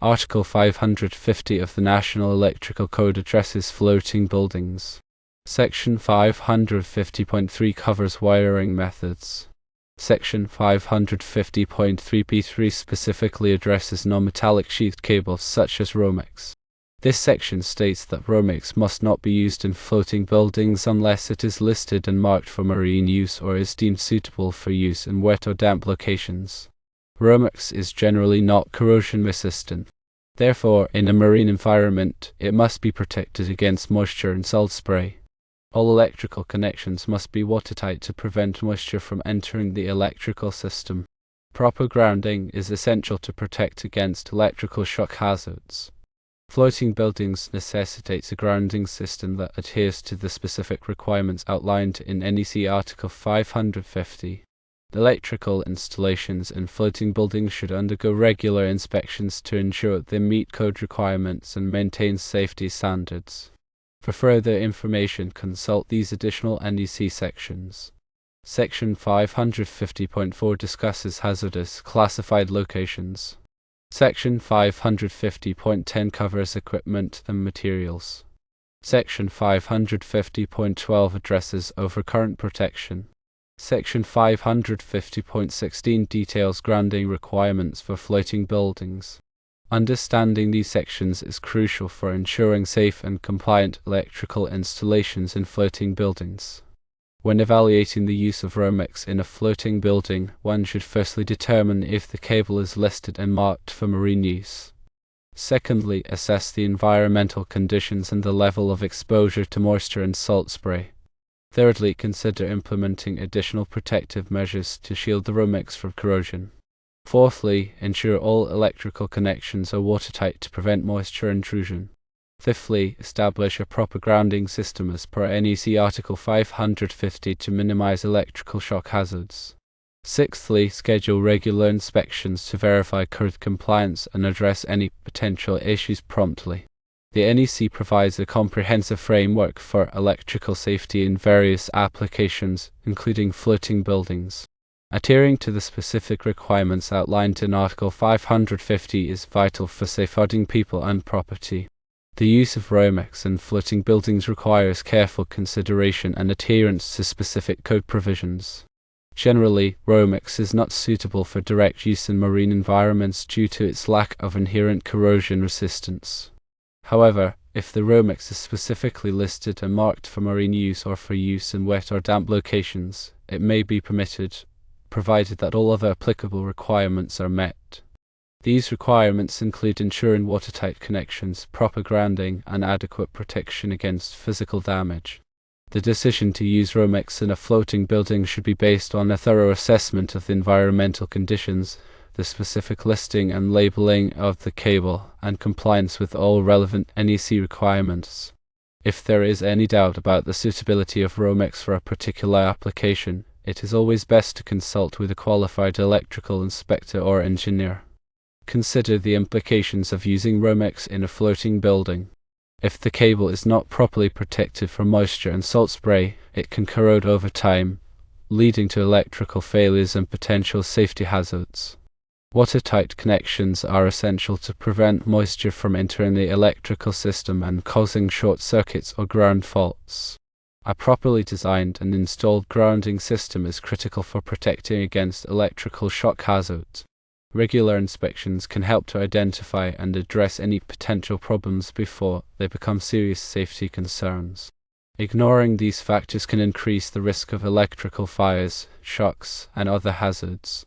Article 550 of the National Electrical Code addresses floating buildings. Section 550.3 covers wiring methods. Section 550.3b3 specifically addresses non-metallic sheathed cables such as Romex. This section states that Romex must not be used in floating buildings unless it is listed and marked for marine use or is deemed suitable for use in wet or damp locations. Romex is generally not corrosion resistant. Therefore, in a marine environment, it must be protected against moisture and salt spray. All electrical connections must be watertight to prevent moisture from entering the electrical system. Proper grounding is essential to protect against electrical shock hazards. Floating buildings necessitates a grounding system that adheres to the specific requirements outlined in NEC Article 550. Electrical installations in floating buildings should undergo regular inspections to ensure they meet code requirements and maintain safety standards. For further information, consult these additional NEC sections. Section 550.4 discusses hazardous classified locations. Section 550.10 covers equipment and materials. Section 550.12 addresses overcurrent protection. Section 550.16 details grounding requirements for floating buildings. Understanding these sections is crucial for ensuring safe and compliant electrical installations in floating buildings. When evaluating the use of Romex in a floating building, one should firstly determine if the cable is listed and marked for marine use. Secondly, assess the environmental conditions and the level of exposure to moisture and salt spray. Thirdly, consider implementing additional protective measures to shield the Romex from corrosion. Fourthly, ensure all electrical connections are watertight to prevent moisture intrusion. Fifthly, establish a proper grounding system as per NEC Article 550 to minimize electrical shock hazards. Sixthly, schedule regular inspections to verify code compliance and address any potential issues promptly. The NEC provides a comprehensive framework for electrical safety in various applications, including floating buildings. Adhering to the specific requirements outlined in Article 550 is vital for safeguarding people and property. The use of Romex in floating buildings requires careful consideration and adherence to specific code provisions. Generally, Romex is not suitable for direct use in marine environments due to its lack of inherent corrosion resistance. However, if the Romex is specifically listed and marked for marine use or for use in wet or damp locations, it may be permitted, provided that all other applicable requirements are met. These requirements include ensuring watertight connections, proper grounding, and adequate protection against physical damage. The decision to use Romex in a floating building should be based on a thorough assessment of the environmental conditions, the specific listing and labeling of the cable, and compliance with all relevant NEC requirements. If there is any doubt about the suitability of Romex for a particular application, it is always best to consult with a qualified electrical inspector or engineer. Consider the implications of using Romex in a floating building. If the cable is not properly protected from moisture and salt spray, it can corrode over time, leading to electrical failures and potential safety hazards. Watertight connections are essential to prevent moisture from entering the electrical system and causing short circuits or ground faults. A properly designed and installed grounding system is critical for protecting against electrical shock hazards. Regular inspections can help to identify and address any potential problems before they become serious safety concerns. Ignoring these factors can increase the risk of electrical fires, shocks, and other hazards.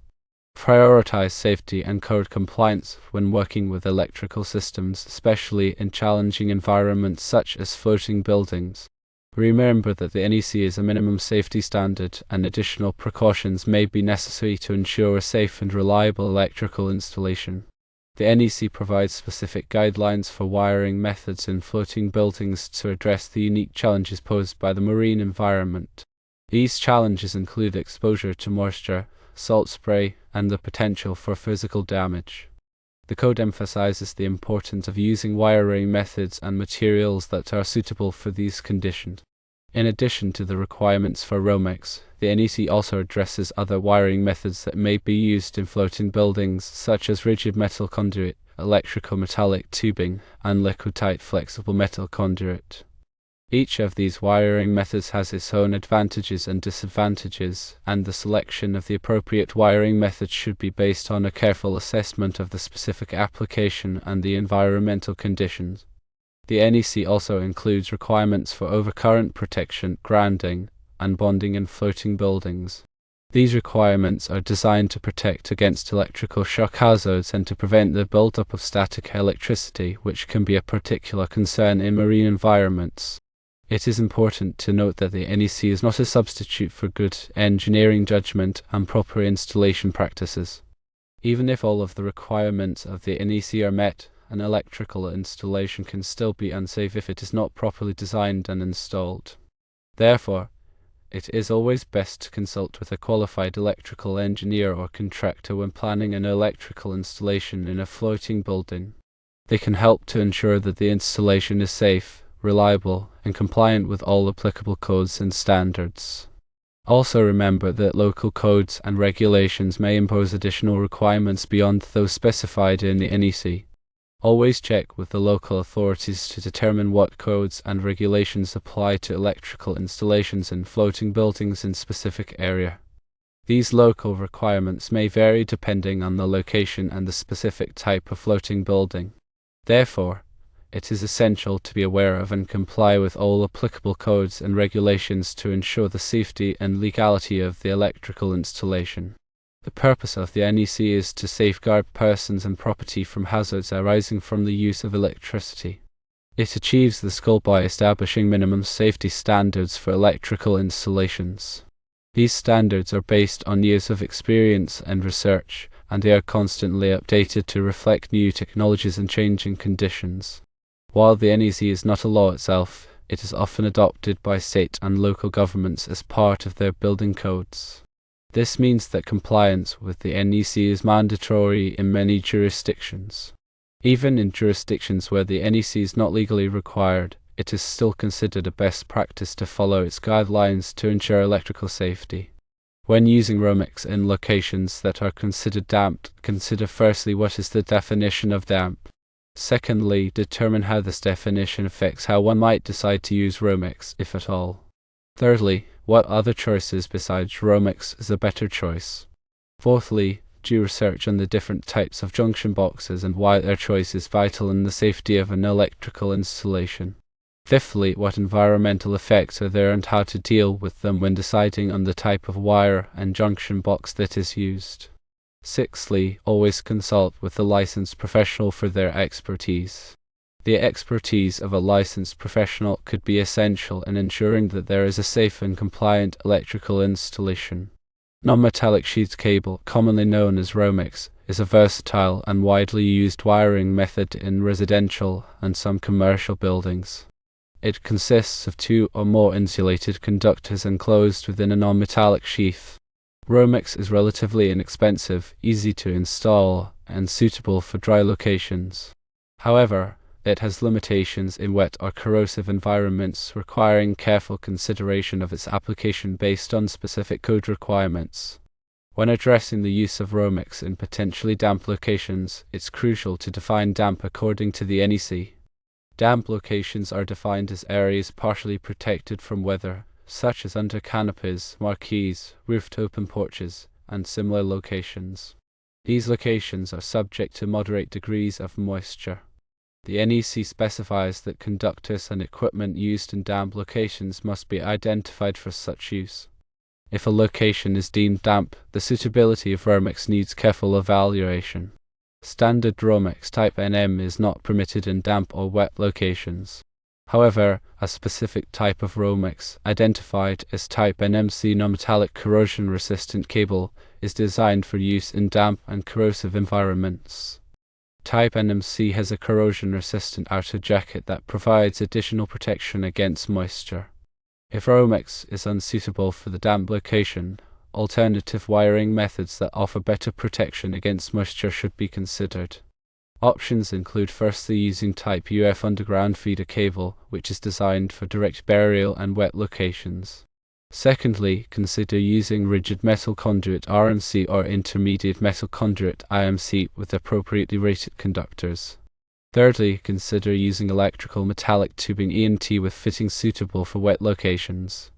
Prioritize safety and code compliance when working with electrical systems, especially in challenging environments such as floating buildings. Remember that the NEC is a minimum safety standard, and additional precautions may be necessary to ensure a safe and reliable electrical installation. The NEC provides specific guidelines for wiring methods in floating buildings to address the unique challenges posed by the marine environment. These challenges include exposure to moisture, salt spray, and the potential for physical damage. The code emphasizes the importance of using wiring methods and materials that are suitable for these conditions. In addition to the requirements for Romex, the NEC also addresses other wiring methods that may be used in floating buildings, such as rigid metal conduit, electrical metallic tubing, and liquid-tight flexible metal conduit. Each of these wiring methods has its own advantages and disadvantages, and the selection of the appropriate wiring method should be based on a careful assessment of the specific application and the environmental conditions. The NEC also includes requirements for overcurrent protection, grounding, and bonding in floating buildings. These requirements are designed to protect against electrical shock hazards and to prevent the buildup of static electricity, which can be a particular concern in marine environments. It is important to note that the NEC is not a substitute for good engineering judgment and proper installation practices. Even if all of the requirements of the NEC are met, an electrical installation can still be unsafe if it is not properly designed and installed. Therefore, it is always best to consult with a qualified electrical engineer or contractor when planning an electrical installation in a floating building. They can help to ensure that the installation is safe, reliable, and compliant with all applicable codes and standards. Also remember that local codes and regulations may impose additional requirements beyond those specified in the NEC. Always check with the local authorities to determine what codes and regulations apply to electrical installations in floating buildings in specific area. These local requirements may vary depending on the location and the specific type of floating building. Therefore, it is essential to be aware of and comply with all applicable codes and regulations to ensure the safety and legality of the electrical installation. The purpose of the NEC is to safeguard persons and property from hazards arising from the use of electricity. It achieves this goal by establishing minimum safety standards for electrical installations. These standards are based on years of experience and research, and they are constantly updated to reflect new technologies and changing conditions. While the NEC is not a law itself, it is often adopted by state and local governments as part of their building codes. This means that compliance with the NEC is mandatory in many jurisdictions. Even in jurisdictions where the NEC is not legally required, it is still considered a best practice to follow its guidelines to ensure electrical safety. When using Romex in locations that are considered damp, consider firstly what is the definition of damp. Secondly, determine how this definition affects how one might decide to use Romex, if at all. Thirdly, what other choices besides Romex is a better choice. Fourthly, do research on the different types of junction boxes and why their choice is vital in the safety of an electrical installation. Fifthly, what environmental effects are there and how to deal with them when deciding on the type of wire and junction box that is used. Sixthly, always consult with a licensed professional for their expertise. The expertise of a licensed professional could be essential in ensuring that there is a safe and compliant electrical installation. Non-metallic sheet cable, commonly known as Romex, is a versatile and widely used wiring method in residential and some commercial buildings. It consists of two or more insulated conductors enclosed within a non-metallic sheath. Romex is relatively inexpensive, easy to install, and suitable for dry locations. However, it has limitations in wet or corrosive environments, requiring careful consideration of its application based on specific code requirements. When addressing the use of Romex in potentially damp locations, it's crucial to define damp according to the NEC. Damp locations are defined as areas partially protected from weather, such as under canopies, marquees, roofed open porches, and similar locations. These locations are subject to moderate degrees of moisture. The NEC specifies that conductors and equipment used in damp locations must be identified for such use. If a location is deemed damp, the suitability of Romex needs careful evaluation. Standard Romex type NM is not permitted in damp or wet locations. However, a specific type of Romex, identified as type NMC non-metallic corrosion-resistant cable, is designed for use in damp and corrosive environments. Type NMC has a corrosion-resistant outer jacket that provides additional protection against moisture. If Romex is unsuitable for the damp location, alternative wiring methods that offer better protection against moisture should be considered. Options include firstly using Type UF underground feeder cable, which is designed for direct burial and wet locations. Secondly, consider using rigid metal conduit RMC or intermediate metal conduit IMC with appropriately rated conductors. Thirdly, consider using electrical metallic tubing EMT with fittings suitable for wet locations.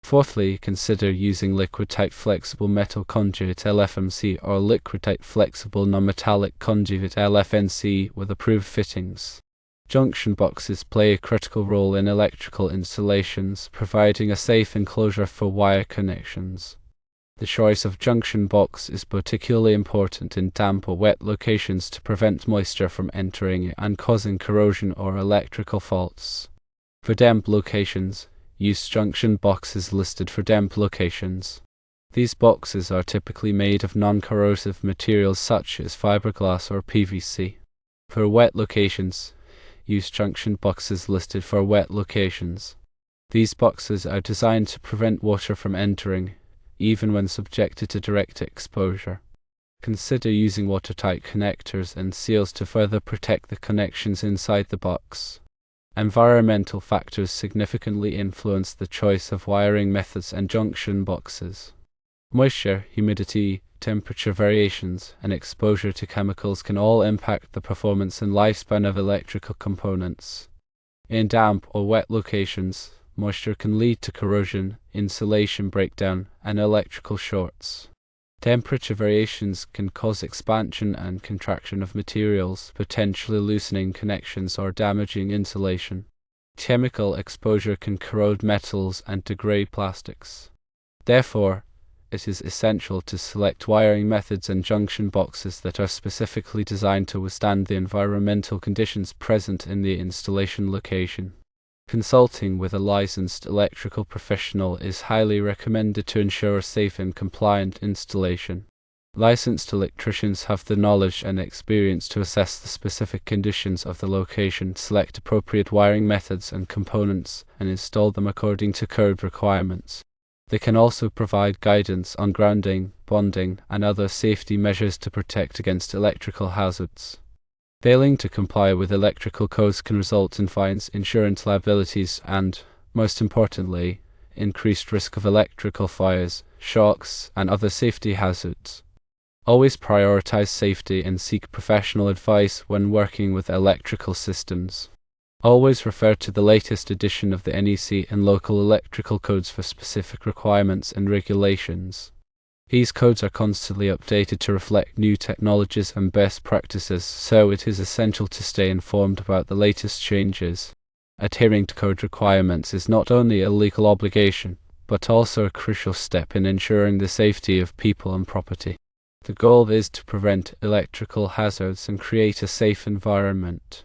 Fourthly, consider using liquid-type flexible metal conduit LFMC or liquid-type flexible non-metallic conduit LFNC with approved fittings. Junction boxes play a critical role in electrical installations, providing a safe enclosure for wire connections. The choice of junction box is particularly important in damp or wet locations to prevent moisture from entering and causing corrosion or electrical faults. For damp locations, use junction boxes listed for damp locations. These boxes are typically made of non-corrosive materials such as fiberglass or PVC. For wet locations, use junction boxes listed for wet locations. These boxes are designed to prevent water from entering, even when subjected to direct exposure. Consider using watertight connectors and seals to further protect the connections inside the box. Environmental factors significantly influence the choice of wiring methods and junction boxes. Moisture, humidity, temperature variations, and exposure to chemicals can all impact the performance and lifespan of electrical components. In damp or wet locations, moisture can lead to corrosion, insulation breakdown, and electrical shorts. Temperature variations can cause expansion and contraction of materials, potentially loosening connections or damaging insulation. Chemical exposure can corrode metals and degrade plastics. Therefore, it is essential to select wiring methods and junction boxes that are specifically designed to withstand the environmental conditions present in the installation location. Consulting with a licensed electrical professional is highly recommended to ensure a safe and compliant installation. Licensed electricians have the knowledge and experience to assess the specific conditions of the location, select appropriate wiring methods and components, and install them according to code requirements. They can also provide guidance on grounding, bonding, and other safety measures to protect against electrical hazards. Failing to comply with electrical codes can result in fines, insurance liabilities, and, most importantly, increased risk of electrical fires, shocks, and other safety hazards. Always prioritize safety and seek professional advice when working with electrical systems. Always refer to the latest edition of the NEC and local electrical codes for specific requirements and regulations. These codes are constantly updated to reflect new technologies and best practices, so it is essential to stay informed about the latest changes. Adhering to code requirements is not only a legal obligation, but also a crucial step in ensuring the safety of people and property. The goal is to prevent electrical hazards and create a safe environment.